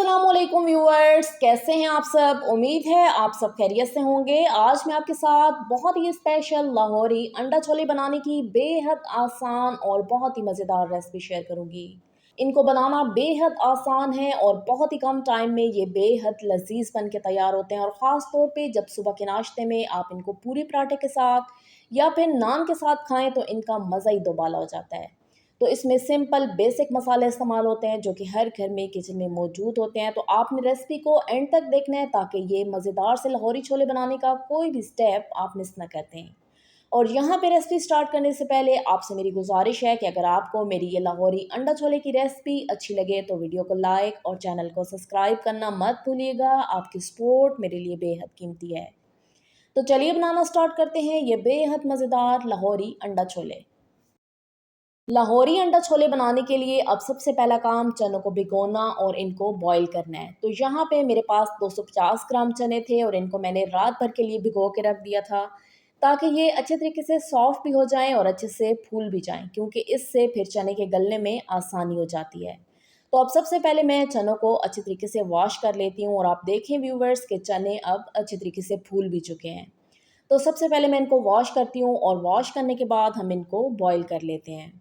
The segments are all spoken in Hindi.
अस्सलाम वालेकुम व्यूअर्स, कैसे हैं आप सब। उम्मीद है आप सब खैरियत से होंगे। आज मैं आपके साथ बहुत ही स्पेशल लाहौरी अंडा छोले बनाने की बेहद आसान और बहुत ही मज़ेदार रेसिपी शेयर करूंगी। इनको बनाना बेहद आसान है और बहुत ही कम टाइम में ये बेहद लजीज बन के तैयार होते हैं। और ख़ास तौर पे जब सुबह के नाश्ते में आप इनको पूरी पराठे के साथ या फिर नान के साथ खाएं तो इनका मज़ा ही दोबाला हो जाता है। तो इसमें सिंपल बेसिक मसाले इस्तेमाल होते हैं जो कि हर घर में किचन में मौजूद होते हैं। तो आपने रेसिपी को एंड तक देखना है ताकि ये मज़ेदार से लाहौरी छोले बनाने का कोई भी स्टेप आप मिस ना करते हैं। और यहाँ पे रेसिपी स्टार्ट करने से पहले आपसे मेरी गुजारिश है कि अगर आपको मेरी ये लाहौरी अंडा छोले की रेसिपी अच्छी लगे तो वीडियो को लाइक और चैनल को सब्सक्राइब करना मत भूलिएगा। आपकी सपोर्ट मेरे लिए बेहद कीमती है। तो चलिए बनाना स्टार्ट करते हैं ये बेहद मज़ेदार लाहौरी अंडा छोले। लाहौरी अंडा छोले बनाने के लिए अब सबसे पहला काम चनों को भिगोना और इनको बॉईल करना है। तो यहाँ पे मेरे पास 250 ग्राम चने थे और इनको मैंने रात भर के लिए भिगो के रख दिया था ताकि ये अच्छे तरीके से सॉफ्ट भी हो जाएं और अच्छे से फूल भी जाएं, क्योंकि इससे फिर चने के गलने में आसानी हो जाती है। तो अब सबसे पहले मैं चनों को अच्छे तरीके से वॉश कर लेती हूँ और आप देखें व्यूवर्स के चने अब अच्छे तरीके से फूल भी चुके हैं। तो सबसे पहले मैं इनको वॉश करती हूँ और वॉश करने के बाद हम इनको बॉईल कर लेते हैं।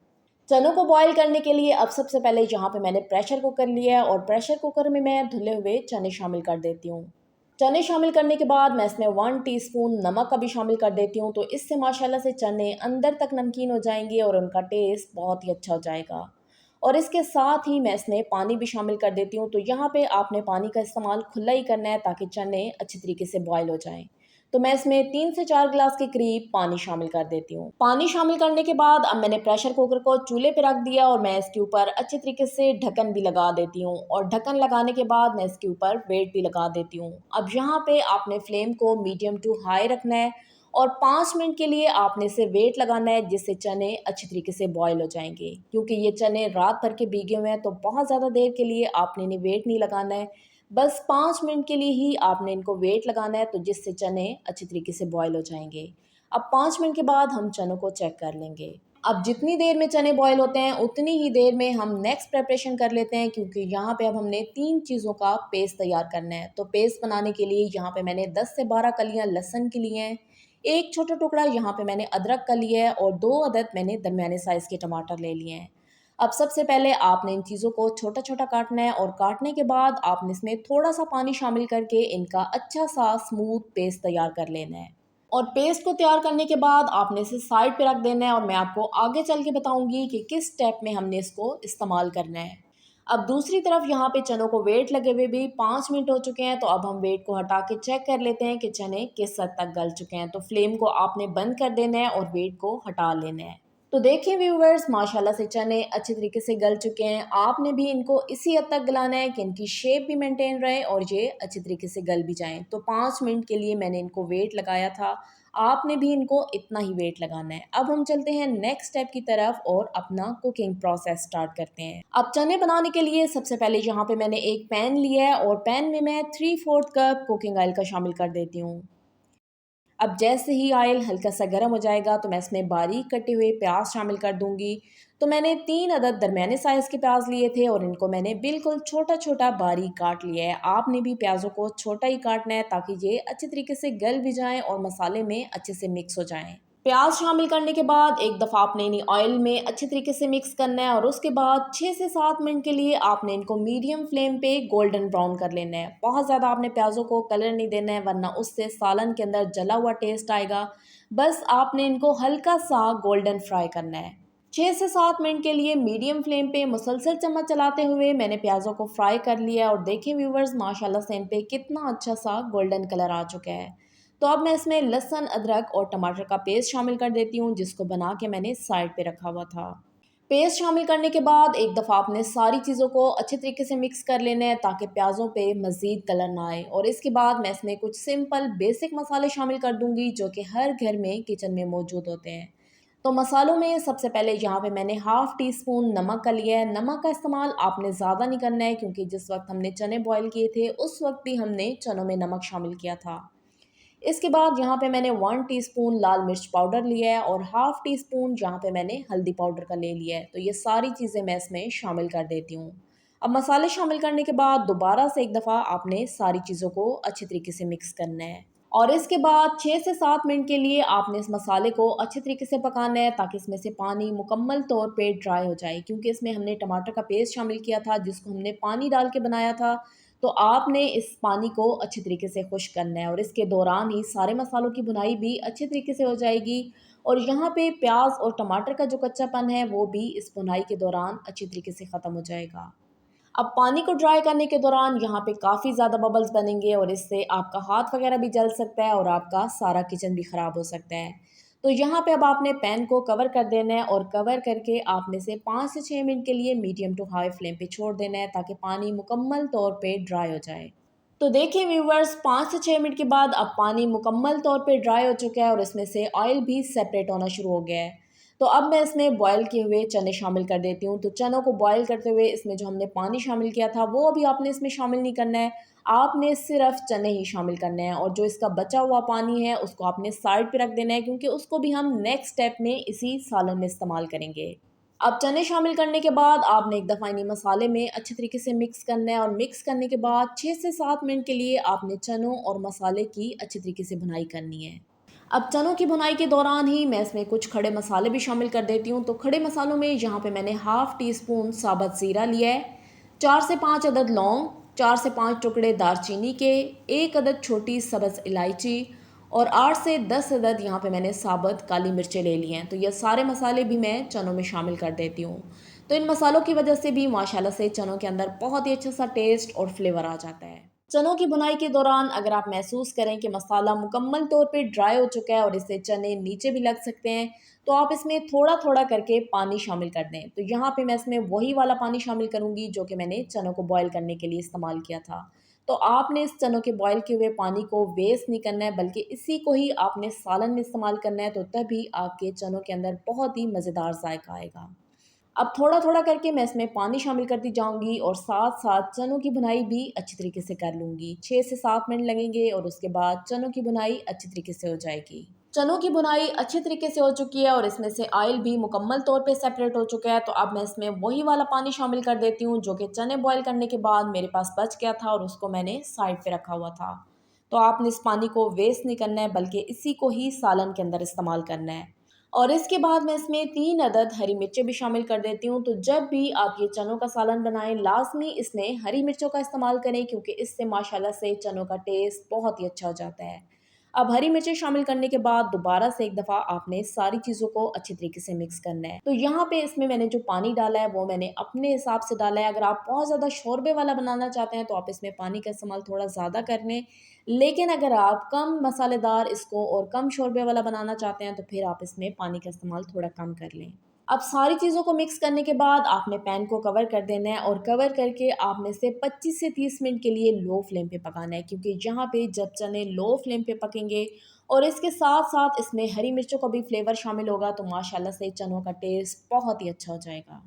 चनों को बॉईल करने के लिए अब सबसे पहले यहाँ पे मैंने प्रेशर कुकर लिया है और प्रेशर कुकर में मैं धुले हुए चने शामिल कर देती हूँ। चने शामिल करने के बाद मैं इसमें 1 टीस्पून नमक का भी शामिल कर देती हूँ। तो इससे माशाल्लाह से चने अंदर तक नमकीन हो जाएंगे और उनका टेस्ट बहुत ही अच्छा हो जाएगा। और इसके साथ ही मैं इसमें पानी भी शामिल कर देती हूँ। तो यहाँ पे आपने पानी का इस्तेमाल खुला ही करना है ताकि चने अच्छी तरीके से बॉयल हो जाएं। तो मैं इसमें 3 से 4 गिलास के करीब पानी शामिल कर देती हूँ। पानी शामिल करने के बाद अब मैंने प्रेशर कुकर को चूल्हे पे रख दिया और मैं इसके ऊपर अच्छे तरीके से ढक्कन भी लगा देती हूँ। और ढक्कन लगाने के बाद मैं इसके ऊपर वेट भी लगा देती हूँ। अब यहाँ पे आपने फ्लेम को मीडियम टू हाई रखना है और 5 मिनट के लिए आपने इसे वेट लगाना है, जिससे चने अच्छी तरीके से बॉयल हो जाएंगे। क्योंकि ये चने रात भर के भीगे हुए हैं तो बहुत ज़्यादा देर के लिए आपने इन्हें वेट नहीं लगाना है। बस 5 मिनट के लिए ही आपने इनको वेट लगाना है, तो जिससे चने अच्छी तरीके से बॉयल हो जाएंगे। अब 5 मिनट के बाद हम चनों को चेक कर लेंगे। अब जितनी देर में चने बॉयल होते हैं उतनी ही देर में हम नेक्स्ट प्रिपरेशन कर लेते हैं, क्योंकि यहाँ पे अब हमने 3 चीज़ों का पेस्ट तैयार करना है। तो पेस्ट बनाने के लिए यहाँ पे मैंने 10 से 12 कलियाँ लहसुन की लिए हैं, एक छोटा टुकड़ा यहाँ पे मैंने अदरक का लिया है और 2 अदद मैंने दरमियाने साइज़ के टमाटर ले लिए हैं। अब सबसे पहले आपने इन चीज़ों को छोटा छोटा काटना है और काटने के बाद आपने इसमें थोड़ा सा पानी शामिल करके इनका अच्छा सा स्मूथ पेस्ट तैयार कर लेना है। और पेस्ट को तैयार करने के बाद आपने इसे साइड पे रख देना है और मैं आपको आगे चल के बताऊंगी कि किस स्टेप में हमने इसको इस्तेमाल करना है। अब दूसरी तरफ यहाँ पे चनों को वेट लगे हुए भी 5 मिनट हो चुके हैं। तो अब हम वेट को हटा के चेक कर लेते हैं कि चने किस हद तक गल चुके हैं। तो फ्लेम को आपने बंद कर देना है और वेट को हटा लेना है। तो देखिए व्यूवर्स, माशाल्लाह से चने अच्छे तरीके से गल चुके हैं। आपने भी इनको इसी हद तक गलाना है कि इनकी शेप भी मेंटेन रहे और ये अच्छे तरीके से गल भी जाएं। तो 5 मिनट के लिए मैंने इनको वेट लगाया था, आपने भी इनको इतना ही वेट लगाना है। अब हम चलते हैं नेक्स्ट स्टेप की तरफ और अपना कुकिंग प्रोसेस स्टार्ट करते हैं। अब चने बनाने के लिए सबसे पहले यहाँ पे मैंने एक पैन लिया है और पैन में मैं 3/4 कप कुकिंग ऑयल का शामिल कर देती हूँ। अब जैसे ही ऑयल हल्का सा गर्म हो जाएगा तो मैं इसमें बारीक कटे हुए प्याज शामिल कर दूंगी। तो मैंने 3 अदद दरमियाने साइज़ के प्याज लिए थे और इनको मैंने बिल्कुल छोटा छोटा बारीक काट लिया है। आपने भी प्याज़ों को छोटा ही काटना है ताकि ये अच्छे तरीके से गल भी जाएं और मसाले में अच्छे से मिक्स हो जाएं। प्याज शामिल करने के बाद एक दफ़ा आपने इन्हें ऑयल में अच्छे तरीके से मिक्स करना है और उसके बाद 6 से 7 मिनट के लिए आपने इनको मीडियम फ्लेम पे गोल्डन ब्राउन कर लेना है। बहुत ज़्यादा आपने प्याज़ों को कलर नहीं देना है, वरना उससे सालन के अंदर जला हुआ टेस्ट आएगा। बस आपने इनको हल्का सा गोल्डन फ्राई करना है। 6 से 7 मिनट के लिए मीडियम फ्लेम पे मुसलसल चम्मच चलाते हुए मैंने प्याज़ों को फ्राई कर लिया है और देखें व्यूवर्स, माशाल्लाह से इन पे कितना अच्छा सा गोल्डन कलर आ चुका है। तो अब मैं इसमें लहसुन, अदरक और टमाटर का पेस्ट शामिल कर देती हूँ, जिसको बना के मैंने साइड पे रखा हुआ था। पेस्ट शामिल करने के बाद एक दफ़ा आपने सारी चीज़ों को अच्छे तरीके से मिक्स कर लेना है ताकि प्याज़ों पे मज़ीद कलर ना आए। और इसके बाद मैं इसमें कुछ सिंपल बेसिक मसाले शामिल कर दूंगी जो कि हर घर में किचन में मौजूद होते हैं। तो मसालों में सबसे पहले यहाँ पे मैंने हाफ़ टी स्पून नमक का लिया है। नमक का इस्तेमाल आपने ज़्यादा नहीं करना है, क्योंकि जिस वक्त हमने चने बॉयल किए थे उस वक्त भी हमने चनों में नमक शामिल किया था। इसके बाद यहाँ पे मैंने 1 टीस्पून लाल मिर्च पाउडर लिया है और हाफ़ टी स्पून यहाँ पे मैंने हल्दी पाउडर का ले लिया है। तो ये सारी चीज़ें मैं इसमें शामिल कर देती हूँ। अब मसाले शामिल करने के बाद दोबारा से एक दफ़ा आपने सारी चीज़ों को अच्छे तरीके से मिक्स करना है और इसके बाद 6 से 7 मिनट के लिए आपने इस मसाले को अच्छे तरीके से पकाना है ताकि इसमें से पानी मुकम्मल तौर पे ड्राई हो जाए, क्योंकि इसमें हमने टमाटर का पेस्ट शामिल किया था जिसको हमने पानी डाल के बनाया था। तो आपने इस पानी को अच्छे तरीके से खुश्क करना है और इसके दौरान ही सारे मसालों की भुनाई भी अच्छे तरीके से हो जाएगी और यहाँ पे प्याज और टमाटर का जो कच्चापन है वो भी इस भुनाई के दौरान अच्छी तरीके से ख़त्म हो जाएगा। अब पानी को ड्राई करने के दौरान यहाँ पे काफ़ी ज़्यादा बबल्स बनेंगे और इससे आपका हाथ वगैरह भी जल सकता है और आपका सारा किचन भी ख़राब हो सकता है। तो यहाँ पे अब आपने पैन को कवर कर देना है और कवर करके आपने से 5 से 6 मिनट के लिए मीडियम टू हाई फ्लेम पे छोड़ देना है ताकि पानी मुकम्मल तौर पे ड्राई हो जाए। तो देखिए व्यूवर्स, 5 से 6 मिनट के बाद अब पानी मुकम्मल तौर पे ड्राई हो चुका है और इसमें से ऑयल भी सेपरेट होना शुरू हो गया है। तो अब मैं इसमें बॉयल किए हुए चने शामिल कर देती हूँ। तो चनों को बॉयल करते हुए इसमें जो हमने पानी शामिल किया था वो अभी आपने इसमें शामिल नहीं करना है। आपने सिर्फ चने ही शामिल करने हैं और जो इसका बचा हुआ पानी है उसको आपने साइड पे रख देना है, क्योंकि उसको भी हम नेक्स्ट स्टेप में इसी सालन में इस्तेमाल करेंगे। अब चने शामिल करने के बाद आपने एक दफ़ा इन्हीं मसाले में अच्छे तरीके से मिक्स करना है और मिक्स करने के बाद 6 से 7 मिनट के लिए आपने चनों और मसाले की अच्छे तरीके से भुनाई करनी है। अब चनों की भुनाई के दौरान ही मैं इसमें कुछ खड़े मसाले भी शामिल कर देती हूँ। तो खड़े मसालों में यहाँ पे मैंने हाफ़ टी स्पून साबुत ज़ीरा लिया है, 4 से 5 अदद लौंग, 4 से 5 टुकड़े दालचीनी के, 1 अदद छोटी सब्ज़ इलायची और 8 से 10 अदद यहाँ पे मैंने साबुत काली मिर्चें ले ली हैं। तो ये सारे मसाले भी मैं चनों में शामिल कर देती हूँ। तो इन मसालों की वजह से भी माशाल्लाह से चनों के अंदर बहुत ही अच्छा सा टेस्ट और फ्लेवर आ जाता है। चनों की बुनाई के दौरान अगर आप महसूस करें कि मसाला मुकम्मल तौर पे ड्राई हो चुका है और इससे चने नीचे भी लग सकते हैं, तो आप इसमें थोड़ा थोड़ा करके पानी शामिल कर दें। तो यहाँ पे मैं इसमें वही वाला पानी शामिल करूँगी जो कि मैंने चनों को बॉयल करने के लिए इस्तेमाल किया था। तो आपने इस चनों के बॉयल किए हुए पानी को वेस्ट नहीं करना है, बल्कि इसी को ही आपने सालन में इस्तेमाल करना है। तो तभी आपके चनों के अंदर बहुत ही मज़ेदार जायका आएगा। अब थोड़ा-थोड़ा करके मैं इसमें पानी शामिल करती जाऊँगी और साथ-साथ चनों की भुनाई भी अच्छी तरीके से कर लूँगी। 6 से 7 मिनट लगेंगे और उसके बाद चनों की भुनाई अच्छी तरीके से हो जाएगी। चनों की भुनाई अच्छे तरीके से हो चुकी है और इसमें से ऑयल भी मुकम्मल तौर पे सेपरेट हो चुका है। तो अब मैं इसमें वही वाला पानी शामिल कर देती हूँ जो कि चने बॉयल करने के बाद मेरे पास बच गया था और उसको मैंने साइड पे रखा हुआ था। तो आपने इस पानी को वेस्ट नहीं करना है, बल्कि इसी को ही सालन के अंदर इस्तेमाल करना है। और इसके बाद मैं इसमें 3 अदद हरी मिर्चें भी शामिल कर देती हूँ। तो जब भी आप ये चनों का सालन बनाएँ, लाज़मी इसमें हरी मिर्चों का इस्तेमाल करें, क्योंकि इससे माशाल्लाह से चनों का टेस्ट बहुत ही अच्छा हो जाता है। अब हरी मिर्चें शामिल करने के बाद दोबारा से एक दफ़ा आपने सारी चीज़ों को अच्छी तरीके से मिक्स करना है। तो यहाँ पे इसमें मैंने जो पानी डाला है वो मैंने अपने हिसाब से डाला है। अगर आप बहुत ज़्यादा शोरबे वाला बनाना चाहते हैं तो आप इसमें पानी का इस्तेमाल थोड़ा ज़्यादा कर लें। लेकिन अगर आप कम मसालेदार इसको और कम शोरबे वाला बनाना चाहते हैं तो फिर आप इसमें पानी का इस्तेमाल थोड़ा कम कर लें। अब सारी चीज़ों को मिक्स करने के बाद आपने पैन को कवर कर देना है और कवर करके आपने से 25 से 30 मिनट के लिए लो फ्लेम पे पकाना है, क्योंकि यहाँ पे जब चने लो फ्लेम पे पकेंगे और इसके साथ-साथ इसमें हरी मिर्चों का भी फ्लेवर शामिल होगा तो माशाल्लाह से चनों का टेस्ट बहुत ही अच्छा हो जाएगा।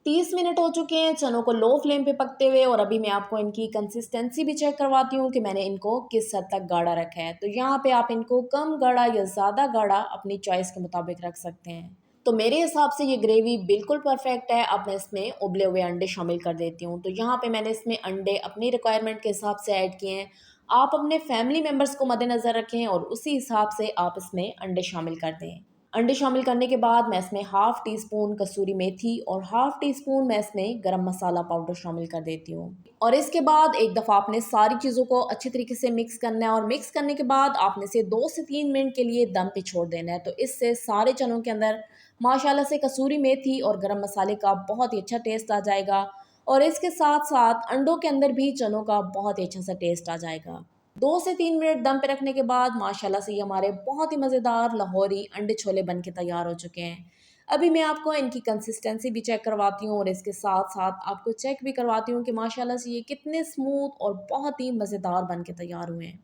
30 मिनट हो चुके हैं चनों को लो फ्लेम पे पकते हुए और अभी मैं आपको इनकी कंसिस्टेंसी भी चेक करवाती हूँ कि मैंने इनको किस हद तक गाढ़ा रखा है। तो यहाँ पे आप इनको कम गाढ़ा या ज़्यादा गाढ़ा अपनी चॉइस के मुताबिक रख सकते हैं। तो मेरे हिसाब से ये ग्रेवी बिल्कुल परफेक्ट है। अब मैं इसमें उबले हुए अंडे शामिल कर देती हूँ। तो यहाँ पे मैंने इसमें अंडे अपनी रिक्वायरमेंट के हिसाब से ऐड किए हैं। आप अपने फैमिली मेम्बर्स को मद्देनज़र रखें और उसी हिसाब से आप इसमें अंडे शामिल कर दें। अंडे शामिल करने के बाद मैं इसमें हाफ़ टी स्पून कसूरी मेथी और हाफ़ टी स्पून मैं इसमें गरम मसाला पाउडर शामिल कर देती हूँ। और इसके बाद एक दफ़ा आपने सारी चीज़ों को अच्छी तरीके से मिक्स करना है और मिक्स करने के बाद आपने इसे 2 से 3 मिनट के लिए दम पे छोड़ देना है। तो इससे सारे चनों के अंदर माशाल्लाह से कसूरी मेथी और गरम मसाले का बहुत ही अच्छा टेस्ट आ जाएगा और इसके साथ-साथ अंडों के अंदर भी चनों का बहुत ही अच्छा सा टेस्ट आ जाएगा। 2 से 3 मिनट दम पे रखने के बाद माशाल्लाह से ये हमारे बहुत ही मज़ेदार लाहौरी अंडे छोले बन के तैयार हो चुके हैं। अभी मैं आपको इनकी कंसिस्टेंसी भी चेक करवाती हूँ और इसके साथ-साथ आपको चेक भी करवाती हूँ कि माशाल्लाह से ये कितने स्मूथ और बहुत ही मज़ेदार बन के तैयार हुए हैं।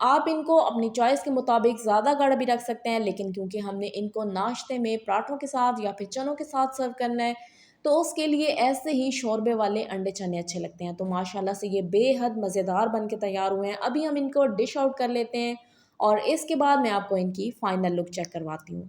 आप इनको अपनी चॉइस के मुताबिक ज़्यादा गाढ़ा भी रख सकते हैं, लेकिन क्योंकि हमने इनको नाश्ते में पराठों के साथ या फिर चनों के साथ सर्व करना है, तो उसके लिए ऐसे ही शोरबे वाले अंडे चने अच्छे लगते हैं। तो माशाल्लाह से ये बेहद मज़ेदार बन के तैयार हुए हैं। अभी हम इनको डिश आउट कर लेते हैं और इसके बाद मैं आपको इनकी फ़ाइनल लुक चेक करवाती हूँ।